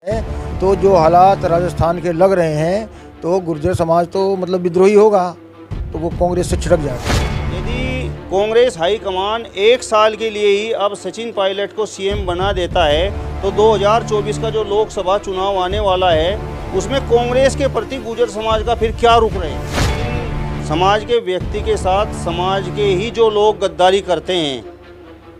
तो जो हालात राजस्थान के लग रहे हैं तो गुर्जर समाज तो मतलब विद्रोही होगा, तो वो कांग्रेस से छिड़क जाएगा। यदि कांग्रेस हाईकमान 1 साल के लिए ही अब सचिन पायलट को सीएम बना देता है तो 2024 का जो लोकसभा चुनाव आने वाला है उसमें कांग्रेस के प्रति गुर्जर समाज का फिर क्या रुख रहेगा। समाज के व्यक्ति के साथ समाज के ही जो लोग गद्दारी करते हैं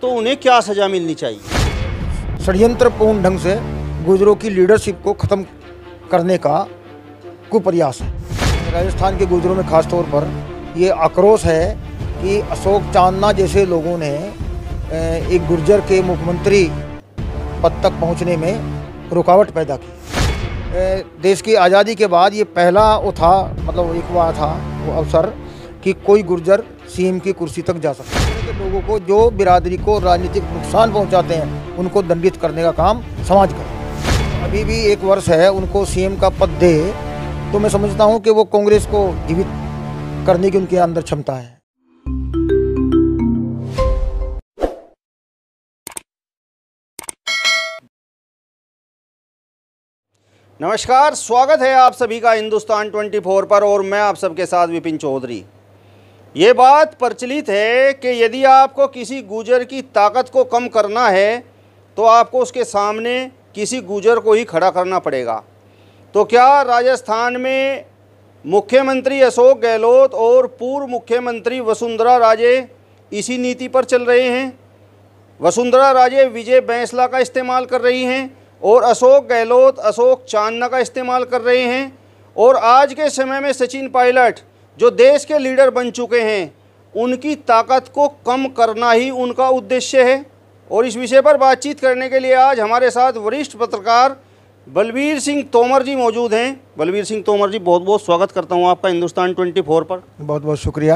तो उन्हें क्या सज़ा मिलनी चाहिए। षड्यंत्रपूर्ण ढंग से गुर्जरों की लीडरशिप को ख़त्म करने का कुप्रयास है। राजस्थान के गुर्जरों में खास तौर पर ये आक्रोश है कि अशोक चांदना जैसे लोगों ने एक गुर्जर के मुख्यमंत्री पद तक पहुंचने में रुकावट पैदा की। देश की आज़ादी के बाद ये पहला वो था, मतलब एक हुआ था वो अवसर कि कोई गुर्जर सीएम की कुर्सी तक जा सकता है। लोगों को जो बिरादरी को राजनीतिक नुकसान पहुंचाते हैं उनको दंडित करने का काम समाज करे। अभी भी 1 वर्ष है, उनको सीएम का पद दे तो मैं समझता हूं कि वो कांग्रेस को जीवित करने की उनके अंदर क्षमता है। नमस्कार, स्वागत है आप सभी का हिंदुस्तान 24 पर और मैं आप सबके साथ विपिन चौधरी। ये बात प्रचलित है कि यदि आपको किसी गुर्जर की ताकत को कम करना है तो आपको उसके सामने किसी गुर्जर को ही खड़ा करना पड़ेगा। तो क्या राजस्थान में मुख्यमंत्री अशोक गहलोत और पूर्व मुख्यमंत्री वसुंधरा राजे इसी नीति पर चल रहे हैं? वसुंधरा राजे विजय बैंसला का इस्तेमाल कर रही हैं और अशोक गहलोत अशोक चांदना का इस्तेमाल कर रहे हैं। और आज के समय में सचिन पायलट जो देश के लीडर बन चुके हैं उनकी ताकत को कम करना ही उनका उद्देश्य है। और इस विषय पर बातचीत करने के लिए आज हमारे साथ वरिष्ठ पत्रकार बलबीर सिंह तोमर जी मौजूद हैं। बलबीर सिंह तोमर जी, बहुत बहुत स्वागत करता हूं आपका हिंदुस्तान 24 पर। बहुत बहुत शुक्रिया।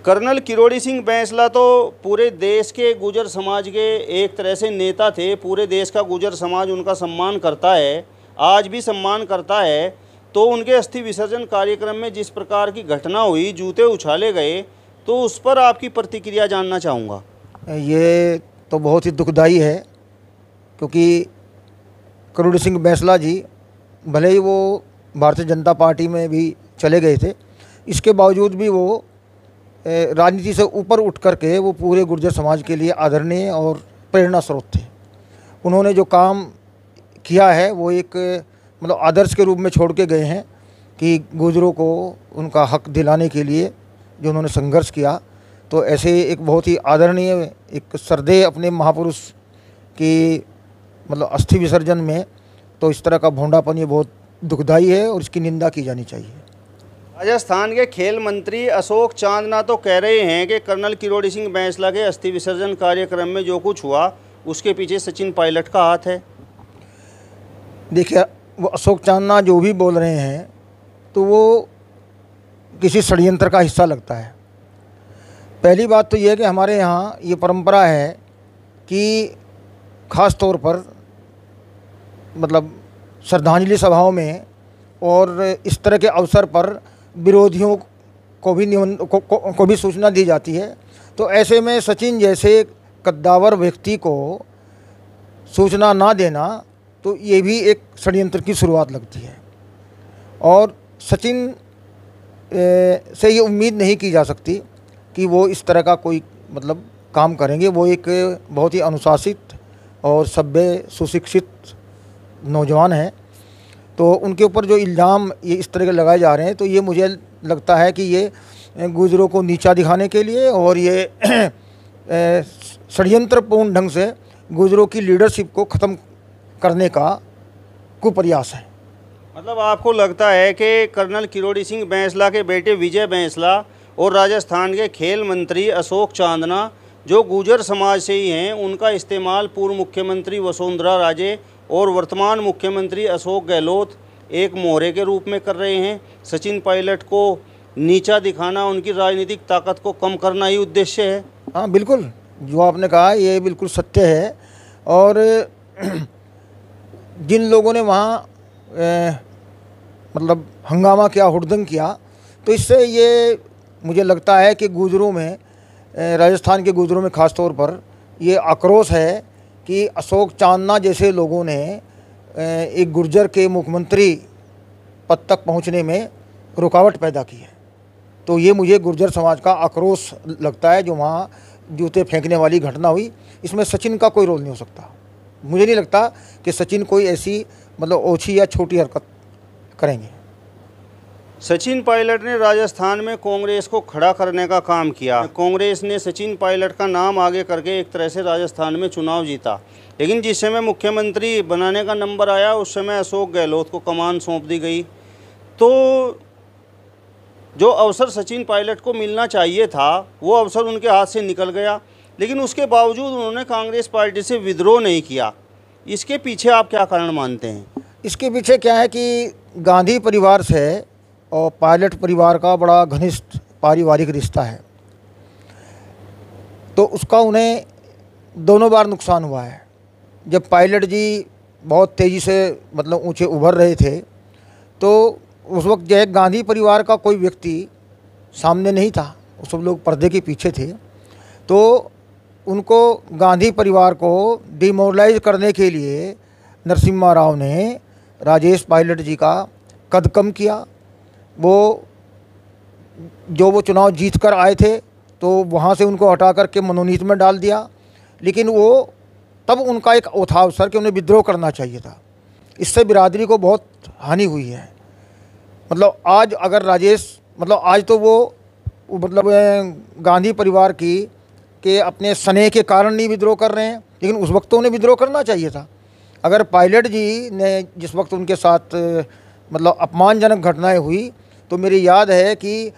कर्नल किरोड़ी सिंह बैंसला तो पूरे देश के गुर्जर समाज के एक तरह से नेता थे। पूरे देश का गुर्जर समाज उनका सम्मान करता है, आज भी सम्मान करता है। तो उनके अस्थि विसर्जन कार्यक्रम में जिस प्रकार की घटना हुई, जूते उछाले गए, तो उस पर आपकी प्रतिक्रिया जानना चाहूँगा। ये तो बहुत ही दुखदाई है क्योंकि किरोड़ी सिंह बैंसला जी भले ही वो भारतीय जनता पार्टी में भी चले गए थे, इसके बावजूद भी वो राजनीति से ऊपर उठ कर के वो पूरे गुर्जर समाज के लिए आदरणीय और प्रेरणा स्रोत थे। उन्होंने जो काम किया है वो एक मतलब आदर्श के रूप में छोड़ के गए हैं कि गुर्जरों को उनका हक दिलाने के लिए जो उन्होंने संघर्ष किया। तो ऐसे एक बहुत ही आदरणीय एक श्रद्धेय अपने महापुरुष की मतलब अस्थि विसर्जन में तो इस तरह का भोंडापन ये बहुत दुखदाई है और इसकी निंदा की जानी चाहिए। राजस्थान के खेल मंत्री अशोक चांदना तो कह रहे हैं कि कर्नल किरोड़ी सिंह बैंसला के अस्थि विसर्जन कार्यक्रम में जो कुछ हुआ उसके पीछे सचिन पायलट का हाथ है। देखिए, वो अशोक चांदना जो भी बोल रहे हैं तो वो किसी षड्यंत्र का हिस्सा लगता है। पहली बात तो ये है कि हमारे यहाँ ये परंपरा है कि ख़ास तौर पर मतलब श्रद्धांजलि सभाओं में और इस तरह के अवसर पर विरोधियों को भी सूचना दी जाती है। तो ऐसे में सचिन जैसे कद्दावर व्यक्ति को सूचना ना देना तो ये भी एक षड्यंत्र की शुरुआत लगती है। और सचिन से ये उम्मीद नहीं की जा सकती कि वो इस तरह का कोई मतलब काम करेंगे। वो एक बहुत ही अनुशासित और सभ्य सुशिक्षित नौजवान है। तो उनके ऊपर जो इल्ज़ाम ये इस तरह के लगाए जा रहे हैं तो ये मुझे लगता है कि ये गुर्जरों को नीचा दिखाने के लिए और ये षड्यंत्रपूर्ण ढंग से गुर्जरों की लीडरशिप को ख़त्म करने का कुप्रयास है। मतलब आपको लगता है कि कर्नल किरोड़ी सिंह बैंसला के बेटे विजय बैंसला और राजस्थान के खेल मंत्री अशोक चांदना जो गुर्जर समाज से ही हैं उनका इस्तेमाल पूर्व मुख्यमंत्री वसुंधरा राजे और वर्तमान मुख्यमंत्री अशोक गहलोत एक मोहरे के रूप में कर रहे हैं। सचिन पायलट को नीचा दिखाना, उनकी राजनीतिक ताकत को कम करना ही उद्देश्य है। हाँ बिल्कुल, जो आपने कहा ये बिल्कुल सत्य है। और जिन लोगों ने वहाँ मतलब हंगामा किया, हुड़दंग किया, तो इससे ये मुझे लगता है कि गुर्जरों में राजस्थान के गुर्जरों में ख़ास तौर पर ये आक्रोश है कि अशोक चांदना जैसे लोगों ने एक गुर्जर के मुख्यमंत्री पद तक पहुंचने में रुकावट पैदा की है। तो ये मुझे गुर्जर समाज का आक्रोश लगता है जो वहाँ जूते फेंकने वाली घटना हुई। इसमें सचिन का कोई रोल नहीं हो सकता। मुझे नहीं लगता कि सचिन कोई ऐसी मतलब ओछी या छोटी हरकत करेंगे। सचिन पायलट ने राजस्थान में कांग्रेस को खड़ा करने का काम किया। कांग्रेस ने सचिन पायलट का नाम आगे करके एक तरह से राजस्थान में चुनाव जीता, लेकिन जिस समय मुख्यमंत्री बनाने का नंबर आया उस समय अशोक गहलोत को कमान सौंप दी गई। तो जो अवसर सचिन पायलट को मिलना चाहिए था वो अवसर उनके हाथ से निकल गया, लेकिन उसके बावजूद उन्होंने कांग्रेस पार्टी से विद्रोह नहीं किया। इसके पीछे आप क्या कारण मानते हैं? इसके पीछे क्या है कि गांधी परिवार से और पायलट परिवार का बड़ा घनिष्ठ पारिवारिक रिश्ता है, तो उसका उन्हें दोनों बार नुकसान हुआ है। जब पायलट जी बहुत तेज़ी से मतलब ऊंचे उभर रहे थे तो उस वक्त जो है गांधी परिवार का कोई व्यक्ति सामने नहीं था, वो सब लोग पर्दे के पीछे थे। तो उनको गांधी परिवार को डिमोरलाइज करने के लिए नरसिम्हा राव ने राजेश पायलट जी का कद कम किया। वो चुनाव जीत कर आए थे तो वहाँ से उनको हटा करके मनोनीत में डाल दिया, लेकिन वो तब उनका एक था अवसर कि उन्हें विद्रोह करना चाहिए था। इससे बिरादरी को बहुत हानि हुई है। मतलब आज अगर राजेश मतलब आज तो वो मतलब गांधी परिवार के अपने स्नेह के कारण नहीं विद्रोह कर रहे हैं, लेकिन उस वक्त तो उन्हें विद्रोह करना चाहिए था। अगर पायलट जी ने जिस वक्त उनके साथ मतलब अपमानजनक घटनाएं हुई तो मेरी याद है कि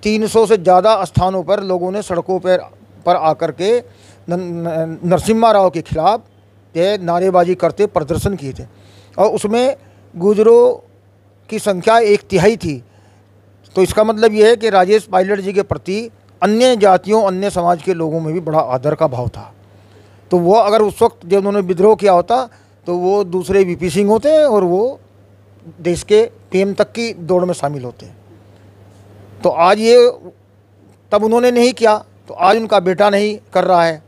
300 से ज़्यादा स्थानों पर लोगों ने सड़कों पर आकर के नरसिम्हा राव के खिलाफ नारेबाजी करते प्रदर्शन किए थे, और उसमें गुजरों की संख्या 1/3 थी। तो इसका मतलब ये है कि राजेश पायलट जी के प्रति अन्य जातियों अन्य समाज के लोगों में भी बड़ा आदर का भाव था। तो वो अगर उस वक्त जब उन्होंने विद्रोह किया होता तो वो दूसरे वीपी सिंह होते और वो देश के पीएम तक की दौड़ में शामिल होते। तो आज ये तब उन्होंने नहीं किया तो आज उनका बेटा नहीं कर रहा है,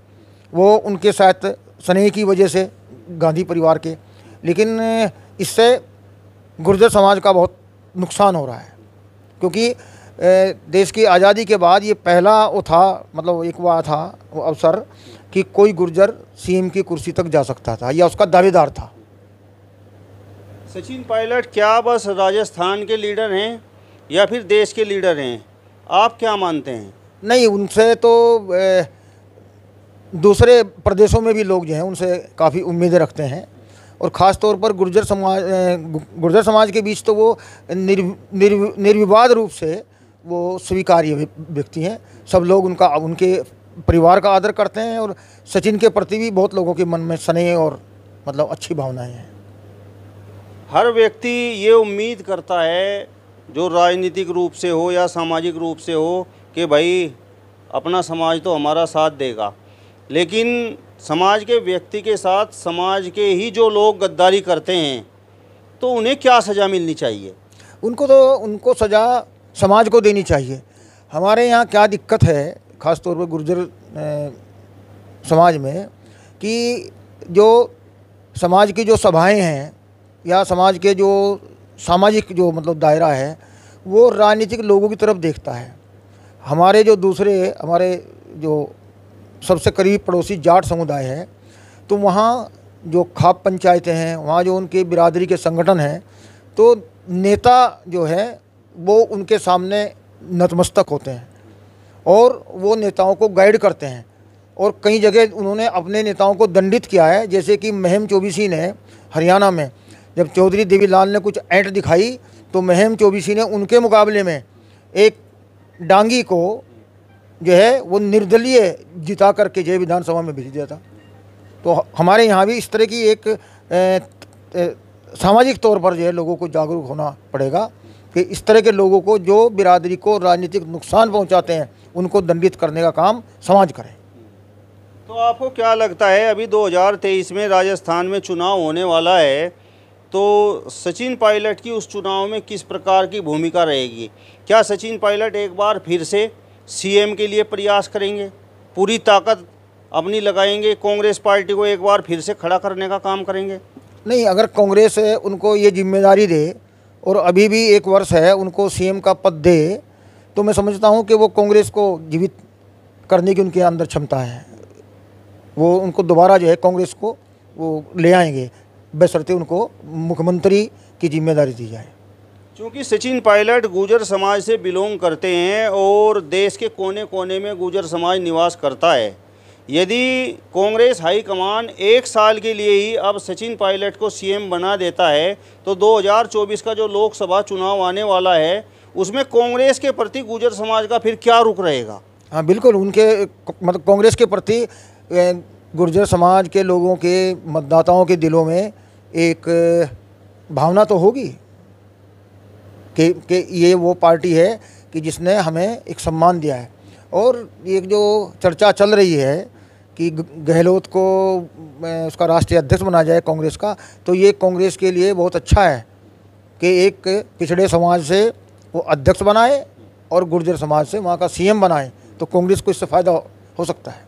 वो उनके साथ स्नेह की वजह से गांधी परिवार के। लेकिन इससे गुर्जर समाज का बहुत नुकसान हो रहा है, क्योंकि देश की आज़ादी के बाद ये पहला वो था मतलब एक हुआ था वो अवसर कि कोई गुर्जर सीएम की कुर्सी तक जा सकता था या उसका दावेदार था। सचिन पायलट क्या बस राजस्थान के लीडर हैं या फिर देश के लीडर हैं? आप क्या मानते हैं? नहीं, उनसे तो दूसरे प्रदेशों में भी लोग जो हैं उनसे काफ़ी उम्मीदें रखते हैं, और ख़ास तौर पर गुर्जर समाज के बीच तो वो निर्विवाद रूप से वो स्वीकार्य व्यक्ति हैं। सब लोग उनके परिवार का आदर करते हैं, और सचिन के प्रति भी बहुत लोगों के मन में स्नेह और मतलब अच्छी भावनाएं हैं। हर व्यक्ति ये उम्मीद करता है, जो राजनीतिक रूप से हो या सामाजिक रूप से हो, कि भाई अपना समाज तो हमारा साथ देगा, लेकिन समाज के व्यक्ति के साथ समाज के ही जो लोग गद्दारी करते हैं तो उन्हें क्या सज़ा मिलनी चाहिए? उनको सज़ा समाज को देनी चाहिए। हमारे यहाँ क्या दिक्कत है ख़ास तौर पर गुर्जर समाज में, कि जो समाज की जो सभाएं हैं या समाज के जो सामाजिक जो मतलब दायरा है वो राजनीतिक लोगों की तरफ देखता है। हमारे जो सबसे करीब पड़ोसी जाट समुदाय है, तो वहाँ जो खाप पंचायतें हैं, वहाँ जो उनके बिरादरी के संगठन हैं, तो नेता जो है वो उनके सामने नतमस्तक होते हैं और वो नेताओं को गाइड करते हैं। और कई जगह उन्होंने अपने नेताओं को दंडित किया है, जैसे कि महम चौबीसी ने हरियाणा में जब चौधरी देवीलाल ने कुछ ऐंठ दिखाई तो महम चौबीसी ने उनके मुकाबले में एक डांगी को जो है वो निर्दलीय जिता करके जय विधानसभा में भेज दिया था। तो हमारे यहाँ भी इस तरह की एक सामाजिक तौर पर जो है लोगों को जागरूक होना पड़ेगा कि इस तरह के लोगों को जो बिरादरी को राजनीतिक नुकसान पहुँचाते हैं उनको दंडित करने का काम समाज करे। तो आपको क्या लगता है, अभी 2023 में राजस्थान में चुनाव होने वाला है, तो सचिन पायलट की उस चुनाव में किस प्रकार की भूमिका रहेगी? क्या सचिन पायलट एक बार फिर से सीएम के लिए प्रयास करेंगे, पूरी ताकत अपनी लगाएंगे, कांग्रेस पार्टी को एक बार फिर से खड़ा करने का काम करेंगे? नहीं, अगर कांग्रेस उनको ये जिम्मेदारी दे और अभी भी 1 वर्ष है उनको सीएम का पद दे, तो मैं समझता हूँ कि वो कांग्रेस को जीवित करने की उनके अंदर क्षमता है। वो उनको दोबारा जो है कांग्रेस को वो ले आएंगे, बशर्ते उनको मुख्यमंत्री की जिम्मेदारी दी जाए। क्योंकि सचिन पायलट गुर्जर समाज से बिलोंग करते हैं और देश के कोने कोने में गुर्जर समाज निवास करता है। यदि कांग्रेस हाईकमान 1 साल के लिए ही अब सचिन पायलट को सीएम बना देता है तो 2024 का जो लोकसभा चुनाव आने वाला है उसमें कांग्रेस के प्रति गुर्जर समाज का फिर क्या रुख रहेगा? हाँ बिल्कुल, उनके मतलब कांग्रेस के प्रति गुर्जर समाज के लोगों के मतदाताओं के दिलों में एक भावना तो होगी कि ये वो पार्टी है कि जिसने हमें एक सम्मान दिया है। और एक जो चर्चा चल रही है कि गहलोत को उसका राष्ट्रीय अध्यक्ष बनाया जाए कांग्रेस का, तो ये कांग्रेस के लिए बहुत अच्छा है कि एक पिछड़े समाज से वो अध्यक्ष बनाए और गुर्जर समाज से वहाँ का सीएम बनाए, तो कांग्रेस को इससे फ़ायदा हो सकता है।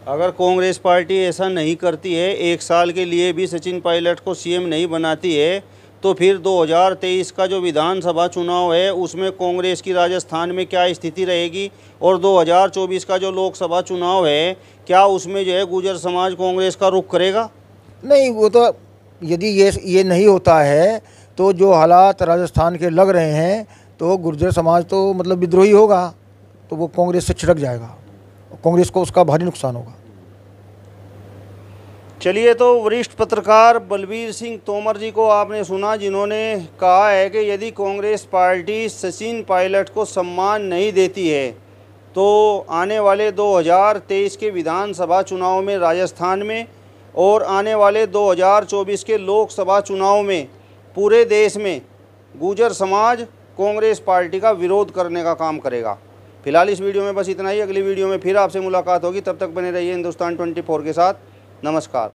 अगर कांग्रेस पार्टी ऐसा नहीं करती है, 1 साल के लिए भी सचिन पायलट को सीएम नहीं बनाती है, तो फिर 2023 का जो विधानसभा चुनाव है उसमें कांग्रेस की राजस्थान में क्या स्थिति रहेगी और 2024 का जो लोकसभा चुनाव है क्या उसमें जो है गुर्जर समाज कांग्रेस का रुख करेगा? नहीं, वो तो यदि ये नहीं होता है तो जो हालात राजस्थान के लग रहे हैं तो गुर्जर समाज तो मतलब विद्रोही होगा, तो वो कांग्रेस से छिड़क जाएगा, कांग्रेस को उसका भारी नुकसान होगा। चलिए, तो वरिष्ठ पत्रकार बलबीर सिंह तोमर जी को आपने सुना, जिन्होंने कहा है कि यदि कांग्रेस पार्टी सचिन पायलट को सम्मान नहीं देती है तो आने वाले 2023 के विधानसभा चुनाव में राजस्थान में और आने वाले 2024 के लोकसभा चुनाव में पूरे देश में गुर्जर समाज कांग्रेस पार्टी का विरोध करने का काम करेगा। फिलहाल इस वीडियो में बस इतना ही। अगली वीडियो में फिर आपसे मुलाकात होगी, तब तक बने रहिए हिंदुस्तान 24 के साथ। नमस्कार।